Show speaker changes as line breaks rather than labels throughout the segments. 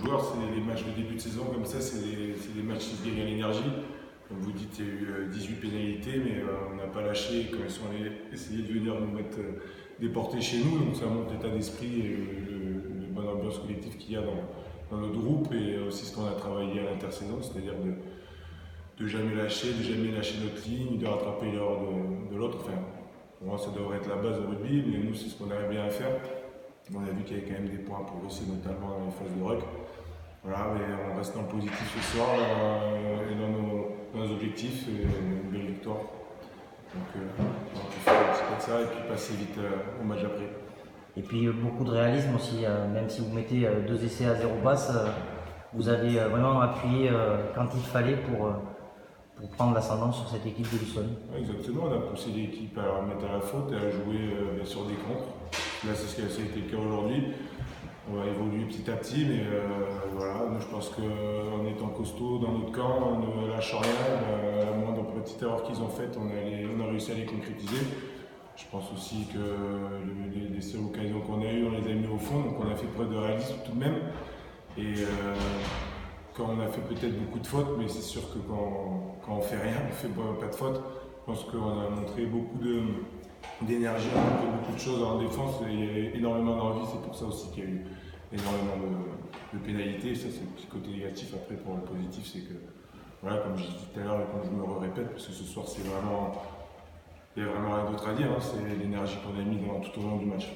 joueurs, c'est les matchs de début de saison comme ça, c'est des matchs qui se gagnent à l'énergie. Comme vous dites, il y a eu 18 pénalités, mais on n'a pas lâché quand ils sont allés essayer de venir nous mettre des portées chez nous. Donc ça montre l'état d'esprit et la bonne ambiance collective qu'il y a dans notre groupe, et aussi ce qu'on a travaillé à l'intersaison, c'est-à-dire de jamais lâcher notre ligne, de rattraper l'erreur de l'autre. Enfin, pour moi, ça devrait être la base du rugby, mais nous, c'est ce qu'on arrive bien à faire. On a vu qu'il y avait quand même des points à progresser, notamment dans les phases de ruck. Voilà, mais on reste dans le positif ce soir et dans nos objectifs, et une belle victoire. Donc, on peut faire un petit peu de ça et puis passer vite au match après.
Et puis beaucoup de réalisme aussi, même si vous mettez 2 essais à 0 passe, vous avez vraiment appuyé quand il fallait pour prendre l'ascendant sur cette équipe de Luçon.
Ouais, exactement, on a poussé l'équipe à la remettre à la faute et à jouer bien sûr des contres. Là, c'est ce qui a été le cas aujourd'hui. On va évoluer petit à petit, mais voilà, nous, je pense qu'en étant costaud dans notre camp, on ne lâche rien. La moindre petite erreur qu'ils ont faite, on a réussi à les concrétiser. Je pense aussi que les seules occasions qu'on a eues, on les a mis au fond, donc on a fait preuve de réalisme tout de même. Et quand on a fait peut-être beaucoup de fautes, mais c'est sûr que quand on fait rien, on fait pas de fautes. Je pense qu'on a montré beaucoup d'énergie, on a fait beaucoup de choses en défense, et il y avait énormément d'envie. C'est pour ça aussi qu'il y a eu énormément de pénalités. Ça, c'est le petit côté négatif. Après, pour le positif, c'est que, voilà, comme je disais tout à l'heure et comme je me répète, parce que ce soir, il n'y a vraiment rien d'autre à dire, hein, c'est l'énergie qu'on a mis tout au long du match.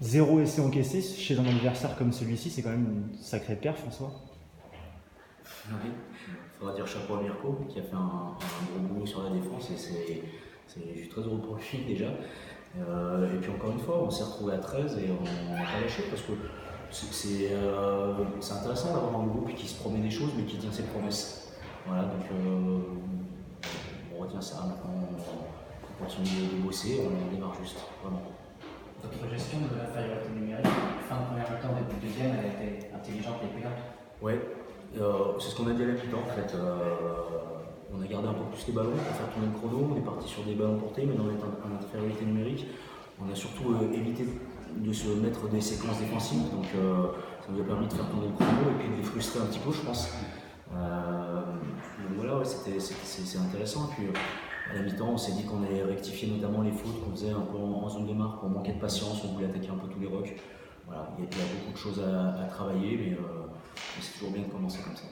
0 essai encaissé chez un adversaire comme celui-ci, c'est quand même une sacrée perf, François.
Oui, il faudra dire chapeau à Mirko qui a fait un gros boulot sur la défense, et je suis très heureux pour lui déjà. Et puis encore une fois, on s'est retrouvé à 13 et on n'a pas lâché, parce que c'est intéressant d'avoir un groupe qui se promet des choses mais qui tient ses promesses. Voilà, donc on retient ça. Maintenant, on continue de bosser, on démarre juste, vraiment.
Votre gestion de l'infériorité numérique, fin de première mi-temps, début de deuxième, elle a été intelligente et payante.
Ouais, c'est ce qu'on a dit à la mi-temps en fait. On a gardé un peu plus les ballons pour faire tourner le chrono, on est parti sur des ballons portés, mais dans l'infériorité numérique. On a surtout évité de se mettre des séquences défensives, donc ça nous a permis de faire tourner le chrono et puis de les frustrer un petit peu, je pense. Donc voilà, ouais, c'est intéressant. Et puis à la mi-temps, on s'est dit qu'on allait rectifier notamment les fautes qu'on faisait un peu en zone de marque, on manquait de patience, on voulait attaquer un peu tous les rucks. Voilà, il y a beaucoup de choses à travailler, mais c'est toujours bien de commencer comme ça.